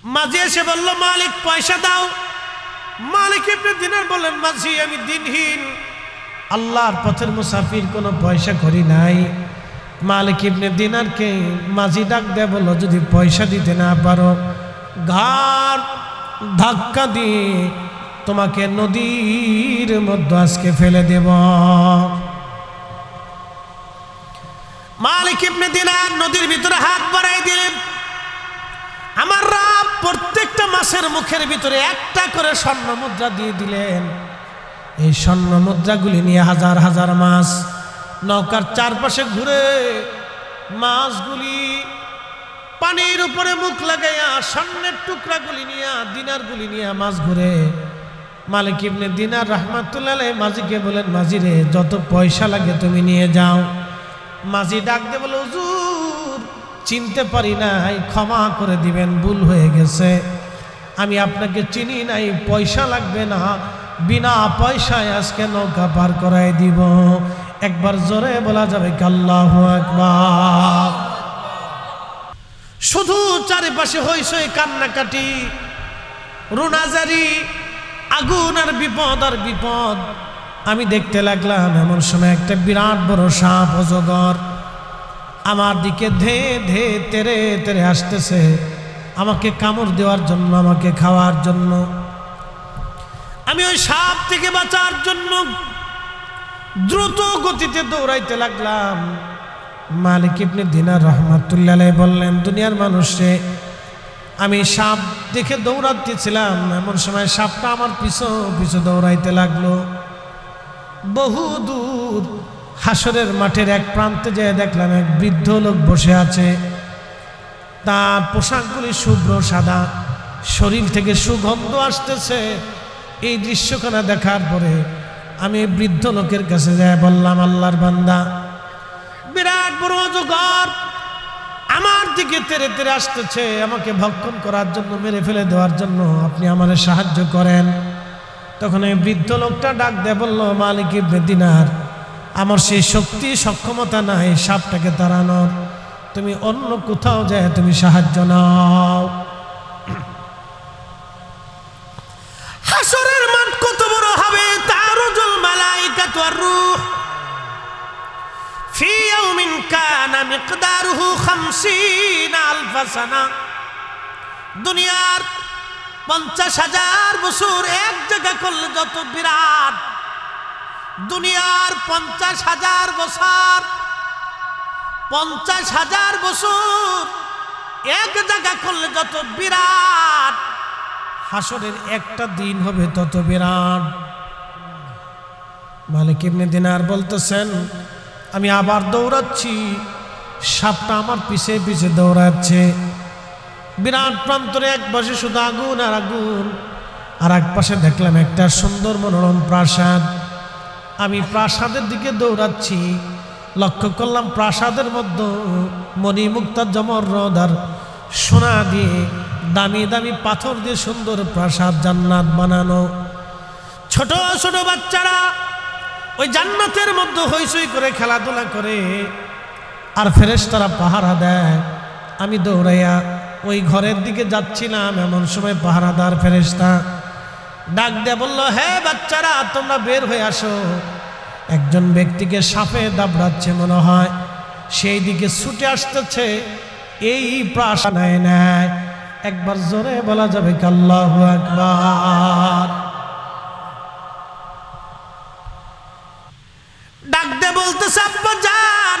মাঝি এসে বলল, মালিক পয়সা দাও। মালিক ইবনে দিনার বললেন, মাঝি আমি দিনহীন, আল্লাহর পথের মুসাফির, কোনো পয়সা করি নাই। মালিক ইবনে দিনারকে মাঝি ডাক দেয়া বলল, যদি পয়সা দিতে না পারো ঘাড় ধাক্কা দিয়ে তোমাকে নদীর মধ্যে আজকে ফেলে দেব। মালিক ইবনে দিনার নদীর ভিতরে হাত বাড়াই দিলেন। আমার রব প্রত্যেকটা মাছের মুখের ভিতরে একটা করে স্বর্ণ মুদ্রা দিয়ে দিলেন। এই স্বর্ণ মুদ্রাগুলি নিয়ে হাজার হাজার মাছ নৌকার চারপাশে ঘুরে মাছগুলি পানির উপরে মুখ লাগাইয়া স্বর্ণের টুকরাগুলি নিয়ে দিনারগুলি নিয়ে মাছ ঘুরে। মালিক ইবনে দিনার রাহমাতুল্লাহ আলাইহি মাঝিকে বলেন, মাঝি রে, যত পয়সা লাগে তুমি নিয়ে যাও। মাঝি ডাক দিয়ে বলে, হুজুর চিনতে পারি নাই, ক্ষমা করে দিবেন, ভুল হয়ে গেছে, আমি আপনাকে চিনি নাই, পয়সা লাগবে না, বিনা পয়সায় আজকে নৌকা পার করাই দিব। একবার জোরে বলা যাবে কি আল্লাহু আকবার। শুধু চারিপাশে হইচই, কান্নাকাটি, রুনাজারি, আগুন আর বিপদ আর বিপদ। আমি দেখতে লাগলাম এমন সময় একটা বিরাট বড় সাপ অজগর আমার দিকে ধেয়ে ধেয়ে তেরে তেরে আসতেছে, আমাকে কামড় দেওয়ার জন্য, আমাকে খাওয়ার জন্য। আমি ওই সাপ থেকে বাঁচার জন্য দ্রুত গতিতে দৌড়াইতে লাগলাম। মালিক ইবনে দিনার রাহমাতুল্লাহ আলাইহি বললেন, দুনিয়ার মানুষে, আমি সাপ দেখে দৌড়াতেছিলাম, এমন সময় সাপটা আমার পিছু পিছু দৌড়াইতে লাগলো। বহু দূর হাসরের মাঠের এক প্রান্তে যেয়ে দেখলাম এক বৃদ্ধ লোক বসে আছে। তার পোশাকগুলি শুভ্র সাদা, শরীর থেকে সুগন্ধ আসতেছে। এই দৃশ্যখানা দেখার পরে আমি বৃদ্ধ লোকের কাছে যাই বললাম, আল্লাহর বান্দা, বিরাট বড় অজগর আমার দিকে তেরে তেরে আসতেছে, আমাকে ভক্ষণ করার জন্য, মেরে ফেলে দেওয়ার জন্য, আপনি আমারে সাহায্য করেন। তখন এই বৃদ্ধ লোকটা ডাক দিয়ে বলল, মালিক ইবনে দিনার, আমার সেই শক্তি সক্ষমতা নাই সাপটাকে তাড়ানোর, তুমি অন্য কোথাও যায় তুমি সাহায্য নাও। হাসরের মাঠ কত বড় হবে! তারুজুল মালাইকাতু ওয়ার রূহ ফি ইয়াউমিন কানা মিকদারুহু 50,000 সানা। দুনিয়ার 50,000 বছর এক জায়গা করলে যত বিরাট, দুনিয়ার 50,000 বছর, 50,000 বছর এক জায়গা করলে যত বিরাট, হাসরের একটা দিন হবে তত বিরাট। মালিক ইবনে দিনার বলতেছেন, আমি আবার দৌড়াচ্ছি, সাপটা আমার পিছে পিছে দৌড়াচ্ছে। বিরাট প্রান্তরে এক পাশে শুধু আগুন আর আগুন, আর এক পাশে দেখলাম একটা সুন্দর মনোরম প্রাসাদ। আমি প্রাসাদের দিকে দৌড়াচ্ছি, লক্ষ্য করলাম প্রাসাদের মধ্যে মণিমুক্তা জমরদ আর সোনা দিয়ে, দামি দামি পাথর দিয়ে সুন্দর প্রাসাদ, জান্নাত বানানো। ছোট ছোট বাচ্চারা ওই জান্নাতের মধ্যে হইচই করে খেলাধুলা করে, আর ফেরেশতারা পাহারা দেয়। আমি দৌড়াইয়া ওই ঘরের দিকে যাচ্ছিলাম, এমন সময় পাহারাদার ফেরেশতা ডাক দিয়ে বলল, হে বাচ্চারা, তোমরা বের হয়ে আসো। একজন ব্যক্তিকে সাপে দাবড়াচ্ছে মনে হয়, সেই দিকে ছুটে আসতেছে এই প্রাসাদে নেয়। একবার জোরে বলা যাবে কি আল্লাহু আকবার। ডাক দিয়ে বলতেছে, আব্বা জান,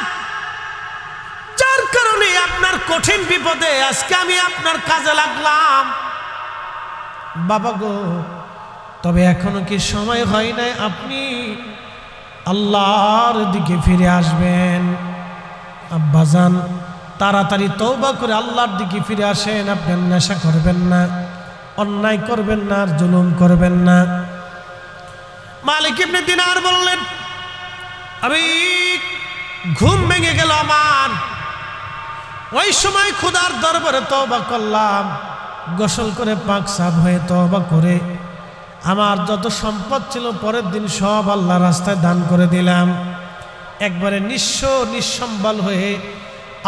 যার কারণে আপনার কঠিন বিপদে আজকে আমি আপনার কাজে লাগলাম। বাবা গো, তবে এখনো কি সময় হয় নাই আপনি আল্লাহর দিকে ফিরে আসবেন? আব্বাজান, তাড়াতাড়ি তওবা করে আল্লাহর দিকে ফিরে আসেন। আপনি নেশা করবেন না, অন্যায় করবেন না, আর জুলুম করবেন না। মালিক ইবনে দিনার বললেন, আমি ঘুম ভেঙে গেল আমার। ওই সময় খোদার দরবারে তওবা করলাম, গোসল করে পাক সাফ হয়ে তওবা করে আমার যত সম্পদ ছিল পরের দিন সব আল্লাহর রাস্তায় দান করে দিলাম। একবারে নিঃস্ব নিঃসম্বল হয়ে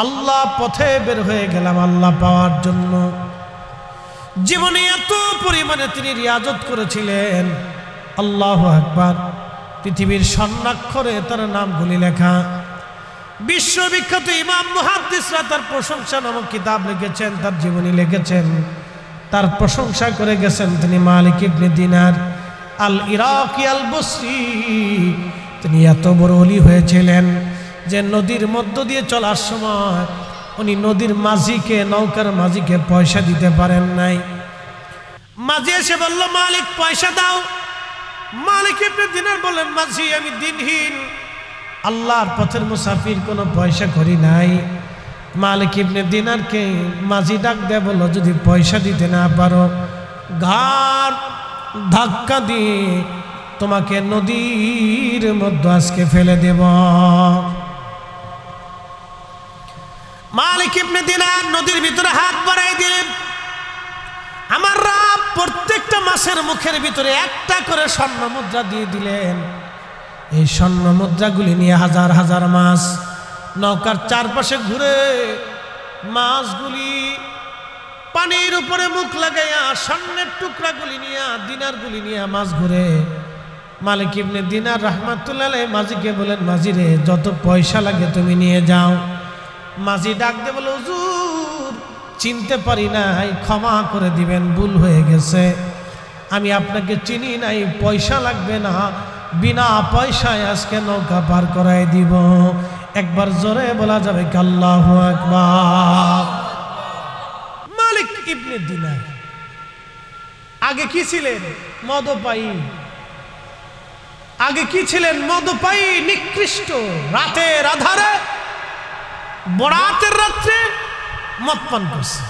আল্লাহ পথে বের হয়ে গেলাম আল্লাহ পাওয়ার জন্য। জীবনে এত পরিমাণে তিনি রিয়াজত করেছিলেন, আল্লাহু আকবার। পৃথিবীর স্বর্ণাক্ষরে তার নামগুলি লেখা। বিশ্ববিখ্যাত ইমাম মুহাদ্দিসরা তার প্রশংসা নামক কিতাব লিখেছেন, তার জীবনী লিখেছেন, তার প্রশংসা করে গেছেন। তিনি মালিক ইবনে দিনার আল ইরাকি আল বসরি। তিনি এত বড় ওলি হয়েছিলেন যে নদীর মধ্য দিয়ে চলার সময় উনি নদীর মাঝিকে, নৌকার মাঝিকে পয়সা দিতে পারেন নাই। মাঝি এসে বলল, মালিক পয়সা দাও। মালিক ইবনে দিনার বলেন, মাঝি আমি দিনহীন, আল্লাহর পথের মুসাফির, কোনো পয়সা করি নাই। মালিক ইবনে দিনারকে মাঝি ডাক দেয়া বলল, যদি পয়সা দিতে না পারো ঘাড় ধাক্কা দিয়ে তোমাকে নদীর মধ্যে আজকে ফেলে দেব। মালিক ইবনে দিনার নদীর ভিতরে হাত বাড়াই দিলেন। আমার রব প্রত্যেকটা মাছের মুখের ভিতরে একটা করে স্বর্ণ মুদ্রা দিয়ে দিলেন। এই স্বর্ণ মুদ্রাগুলি নিয়ে হাজার হাজার মাছ নৌকার চারপাশে ঘুরে মাছগুলি পানির উপরে মুখ লাগাইয়া স্বর্ণের টুকরাগুলি নিয়ে, দিনারগুলি নিয়ে মাছ ঘুরে। মালিক ইবনে দিনার রাহমাতুল্লাহ আলাইহি মাঝিকে বলেন, মাঝি রে, যত পয়সা লাগে তুমি নিয়ে যাও। মাঝি ডাক দিয়ে বলে, হুজুর চিনতে পারি নাই, ক্ষমা করে দিবেন, ভুল হয়ে গেছে, আমি আপনাকে চিনি নাই, পয়সা লাগবে না, বিনা পয়সায় আজকে নৌকা পার করাই দিব। একবার জোরে বলা যাবে কি আল্লাহু আকবার। মালিক ইবনে দিনার আগে কি ছিলেন? মদপায়ী। আগে কি ছিলেন? মদপায়ী, নিকৃষ্ট। রাতের আধারে, বরাতের রাত্রে মদ পান করছে।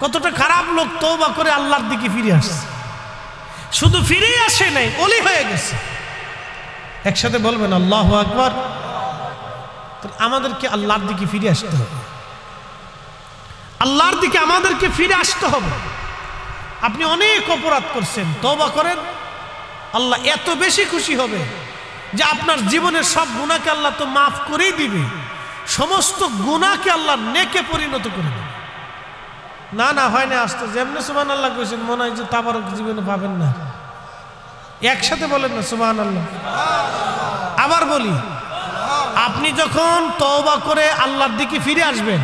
কতটা খারাপ লোক, তওবা করে আল্লাহর দিকে ফিরে আসছে। শুধু ফিরেই আসে নাই, ওলি হয়ে গেছে। একসাথে বলবেন আল্লাহু আকবার। আমাদেরকে আল্লাহর দিকে ফিরে আসতে হবে, আল্লাহর দিকে আমাদেরকে ফিরে আসতে হবে। আপনি অনেক অপরাধ করছেন, তওবা করেন, আল্লাহ এত বেশি খুশি হবে যে আপনার জীবনের সব গুনাহকে আল্লাহ তো মাফ করেই দিবে, সমস্ত গুনাহকে আল্লাহ নেকে পরিণত করে দেবে। না না হয় না, আসতে যেমনি সুবহানাল্লাহ কইছেন মনে হয় যে তাবারক জীবনে পাবেন না। একসাথে বলেন না সুবহানাল্লাহ। আবার বলি, আপনি যখন তওবা করে আল্লাহর দিকে ফিরে আসবেন,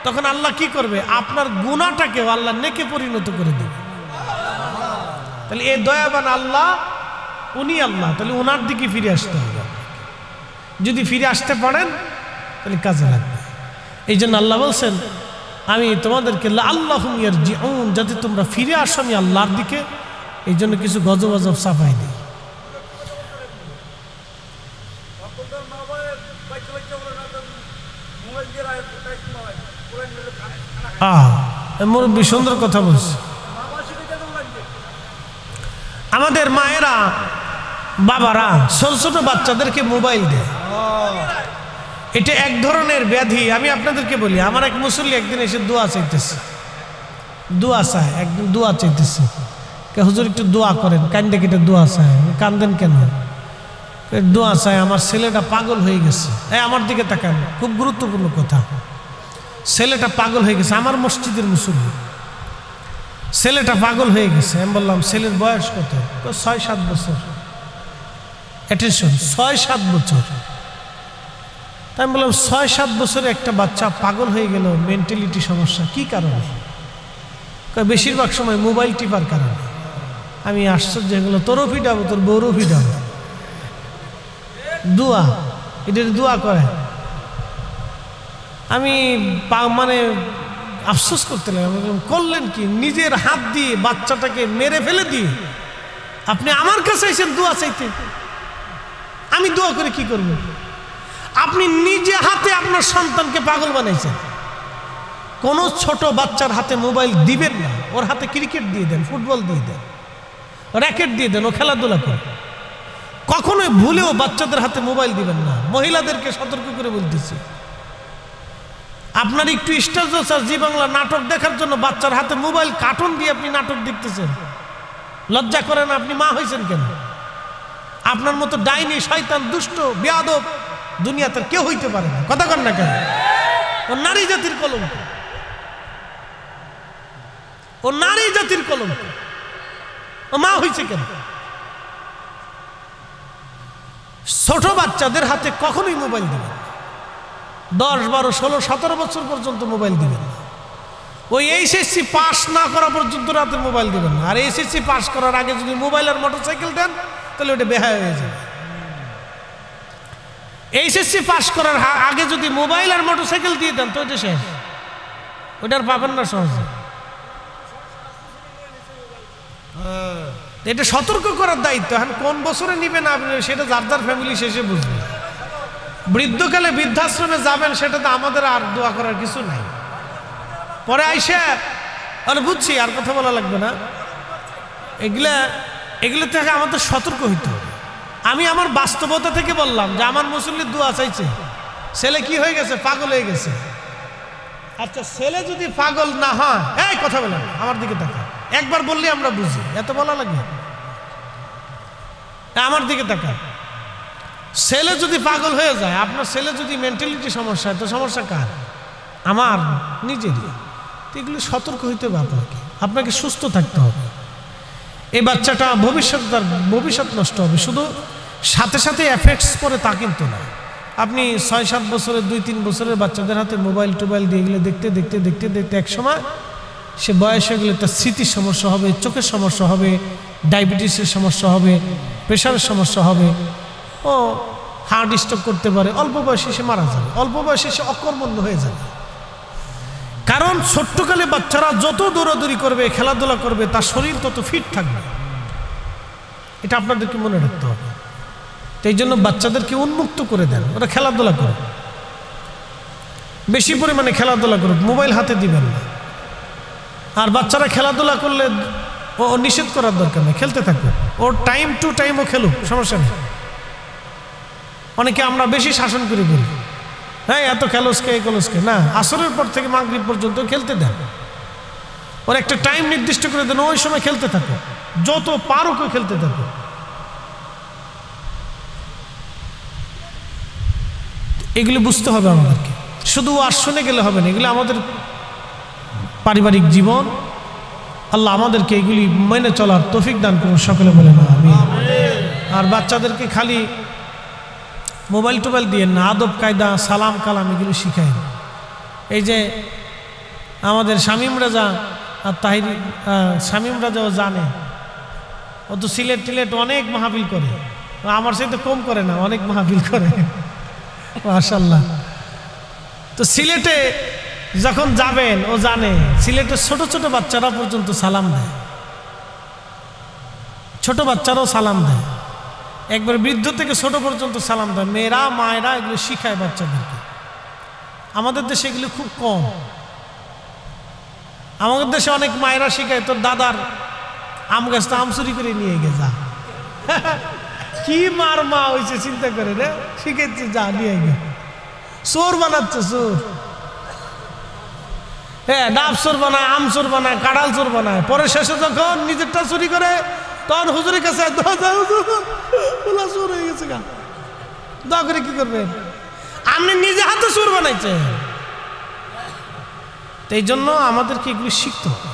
তখন আল্লাহ কি করবে? আপনার গুনাহটাকেও আল্লাহ নেকে পরিণত করে দেবে। তাহলে এই দয়াবান আল্লাহ, উনি আল্লাহ, তাহলে ওনার দিকে ফিরে আসতে হবে। যদি ফিরে আসতে পারেন তাহলে কাজে লাগবে। এই জন্য আল্লাহ বলছেন, আমি তোমাদেরকে লাআল্লাহুম ইয়ারজিউন, যাতে তোমরা ফিরে আসো আমি আল্লাহর দিকে। এই জন্য কিছু গজব গজব সাফাই দিই। মুরব্বী সুন্দর কথা বলছে। আমাদের মায়েরা, বাবারা ছোট ছোট বাচ্চাদেরকে মোবাইল দেয়। এটা এক ধরনের ব্যাধি। আমি আপনাদেরকে বলি, আমার এক মুসল্লি একদিন এসে দোয়া চাইতেছে, দোয়া চায়, একদিন দোয়া চাইতেছে, হুজুর একটু দোয়া করেন। কান্দে কেটে দোয়া চায়। কান্দেন কেন? দোয়া চায়, আমার ছেলেটা পাগল হয়ে গেছে। আমার দিকে তাকান, খুব গুরুত্বপূর্ণ কথা। ছেলেটা পাগল হয়ে গেছে, আমার মসজিদের মুসল্লি, ছেলেটা পাগল হয়ে গেছে। আমি বললাম, ছেলের বয়স কত? 6-7 বছর। অ্যাটেনশন, 6-7 বছর। তাই আমি বললাম, 6-7 বছরে একটা বাচ্চা পাগল হয়ে গেল, মেন্টালিটি সমস্যা, কি কারণে? বেশিরভাগ সময় মোবাইল টিপার কারণে। আমি আশ্চর্য হয়ে গেল, তোরও ফিটাবো, তোর বউরও ফিটাবো। দোয়া, এটার দোয়া করে। আমি মানে আফসোস করতে লাগলাম, করলেন কি? নিজের হাত দিয়ে বাচ্চাটাকে মেরে ফেলে দিয়ে আপনি আমার কাছে এসেছেন দোয়া চাইতে। আমি দোয়া করে কি করব? আপনি নিজে হাতে আপনার সন্তানকে পাগল বানাইছেন। কোনো ছোট বাচ্চার হাতে মোবাইল দিবেন না। ওর হাতে ক্রিকেট দিয়ে দেন, ফুটবল দিয়ে দেন, র্যাকেট দিয়ে দেন, ও খেলাধুলা করে। কখনোই ভুলেও বাচ্চাদের হাতে মোবাইল দিবেন না। মহিলাদেরকে সতর্ক করে বলতেছি, আপনার একটু স্টার জলসা জি বাংলা নাটক দেখার জন্য বাচ্চার হাতে মোবাইল, কার্টুন দিয়ে আপনি নাটক দেখতেছেন। লজ্জা করেন? আপনি মা হয়েছেন কেন? আপনার মতো ডাইনি, শয়তান, দুষ্ট, বেয়াদব দুনিয়াতে কেউ হইতে পারে না। কথা কন না কেন? ও নারী জাতির কলঙ্ক। ও নারী জাতির কলঙ্ক। ও মা হয়েছে কেন? ছোট বাচ্চাদের হাতে কখনোই মোবাইল দিবেন, 10, 12, 16, 17 বছর পর্যন্ত মোবাইল দিবেন না। ওই এইচএসসি পাস না করা পর্যন্ত রাতে মোবাইল দিবেন না। আর এইচএসসি পাস করার আগে যদি মোবাইল আর মোটরসাইকেল দেন তাহলে ওটা বেহায়া হয়ে যাবে। এইচএসসি পাস করার আগে যদি মোবাইল আর মোটরসাইকেল দিয়ে দেন তো ওইটা শেষ, ওইটার পাবেন না সহজে। এটা সতর্ক করার দায়িত্ব। এখন কোন বছরে নিবেন আপনি সেটা যার যার ফ্যামিলি শেষে বুঝবে। বৃদ্ধকালে বৃদ্ধাশ্রমে যাবেন সেটা তো আমাদের আর দোয়া করার কিছু নাই। পরে আইসা আর বুঝছি আর কথা বলা লাগবে না। এগুলো থেকে আমাদের সতর্ক হইতে হবে। আমি আমার বাস্তবতা থেকে বললাম যে আমার মুসল্লির দোয়া চাইছে, ছেলে কি হয়ে গেছে? পাগল হয়ে গেছে। আচ্ছা, ছেলে যদি পাগল না হয়, এই কথা বলেন আমার দিকে তাকা, একবার বললে আমরা বুঝি, এত বলা লাগে। আমার দিকে তাকা। ছেলে যদি পাগল হয়ে যায়, আপনার ছেলে যদি মেন্টালিটি সমস্যা হয়, তো সমস্যা কার? আমার নিজেরই। এগুলো সতর্ক হইতে হবে আপনাকে, আপনাকে সুস্থ থাকতে হবে। এই বাচ্চাটা ভবিষ্যৎ নষ্ট হবে। শুধু সাথে সাথে এফেক্টস পরে তা কিন্তু না। আপনি 6-7 বছরের 2-3 বছরের বাচ্চাদের হাতে মোবাইল টোবাইল দিয়ে এগুলো দেখতে দেখতে দেখতে দেখতে এক সময় সে বয়স হয়ে গেলে তার স্মৃতির সমস্যা হবে, চোখের সমস্যা হবে, ডায়াবেটিসের সমস্যা হবে, প্রেশারের সমস্যা হবে, ও হার্ট স্ট্রোক করতে পারে, অল্প বয়সে সে মারা যাবে, অল্প বয়সে সে অকর্মণ্য হয়ে যাবে। কারণ ছোট্টকালে বাচ্চারা যত দৌড়াদৌড়ি করবে, খেলাধুলা করবে, তার শরীর তত ফিট থাকবে। এটা আপনাদেরকে মনে রাখতে হবে। তো এই জন্য বাচ্চাদেরকে উন্মুক্ত করে দেন, ওরা খেলাধুলা করুক, বেশি পরিমাণে খেলাধুলা করুক, মোবাইল হাতে দিবেন না। আর বাচ্চারা খেলাধুলা করলে ও নিষেধ করার দরকার নেই, খেলতে থাকুক, ওর টাইম টু টাইম ও খেলুক, সমস্যা নেই। অনেকে আমরা বেশি শাসন করে বলি, হ্যাঁ এত খেলোসকে এই খেলোসকে না, আসরের পর থেকে মাগরিব পর্যন্ত খেলতে দেন। ওর একটা টাইম নির্দিষ্ট করে দেন, ওই সময় খেলতে থাকো, যত পারো কেউ খেলতে থাকো। এগুলি বুঝতে হবে আমাদেরকে, শুধু আর শুনে গেলে হবে না, এগুলো আমাদের পারিবারিক জীবন। আল্লাহ আমাদেরকে এগুলি মেনে চলার তৌফিক দান করুন, সকলে বলে না আমিন। আর বাচ্চাদেরকে খালি মোবাইল টোবাইল দিয়ে না, আদব কায়দা, সালাম কালাম এগুলো শিখায়। এই যে আমাদের শামীম রাজা আর তাহির, শামীম রাজাও জানে, ও তো সিলেট টিলেট অনেক মাহফিল করে, আমার সাথে কম করে না, অনেক মাহফিল করে মাশাআল্লাহ। তো সিলেটে যখন যাবেন ও জানে সিলেটের ছোট ছোট বাচ্চারা পর্যন্ত সালাম দেয়, ছোট বাচ্চারাও সালাম দেয়, একবার বৃদ্ধ থেকে ছোট পর্যন্ত সালাম দেয়। মেয়েরা মায়েরা এগুলো শিখায় বাচ্চাদেরকে। আমাদের দেশে এগুলো খুব কম। আমাদের দেশে অনেক মায়েরা শিখায়, তোর দাদার আম গাছটা আম চুরি করে নিয়ে গে যা। কি মার মা হয়েছে চিন্তা করে রে, শিখেছি যা নিয়ে গে, চোর বানাচ্ছে চোর। হ্যাঁ, ডাব চোর বানায়, আম চোর বানায়, কাঁঠাল চোর বানায়, পরে শেষে যখন নিজেরটা চুরি করে তখন হুজুরের কাছে চোর হয়ে গেছে গা, দয়া করে কি করবেন? আপনি নিজে হাতে চোর বানাইছেন। এই জন্য আমাদেরকে এগুলি শিখতে হবে।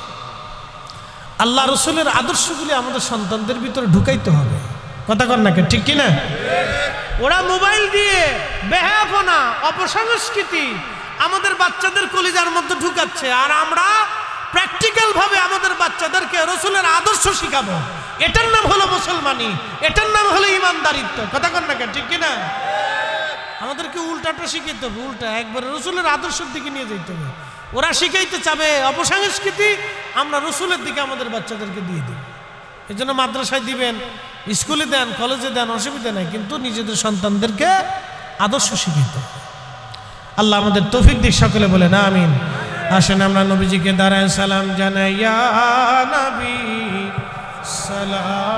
আল্লাহ রসুলের আদর্শগুলি আমাদের সন্তানদের ভিতরে ঢুকাইতে হবে। কথা কর না, ঠিক কিনা? ওরা মোবাইল দিয়ে বেহায়াপনা, অপসংস্কৃতি আমাদের বাচ্চাদের কলিজার মধ্যে ঢুকাচ্ছে, আর আমরা প্র্যাকটিক্যাল ভাবে আমাদের বাচ্চাদেরকে রসুলের আদর্শ শিখাবো। এটার নাম হলো মুসলমানি, এটার নাম হলো ইমানদারিত্ব। কথা কর না, ঠিক কিনা? আমাদেরকে উল্টাটা শিখাইতে হবে, উল্টা একবারে রসুলের আদর্শের দিকে নিয়ে যেতে হবে। ওরা শিখাইতে চাবে অপসংস্কৃতি, আমরা রসুলের দিকে আমাদের বাচ্চাদেরকে দিয়ে দিই। এই জন্য মাদ্রাসায় দিবেন, স্কুলে দেন, কলেজে দেন, অসুবিধা নাই, কিন্তু নিজেদের সন্তানদেরকে আদর্শ শিখাইতে হবে। আল্লাহ আমাদের তৌফিক দিক, সকলে বলে না আমিন। আসেন আমরা নবীজিকে দাঁড়ায় সালাম জানাই, ইয়া নবী সালাম।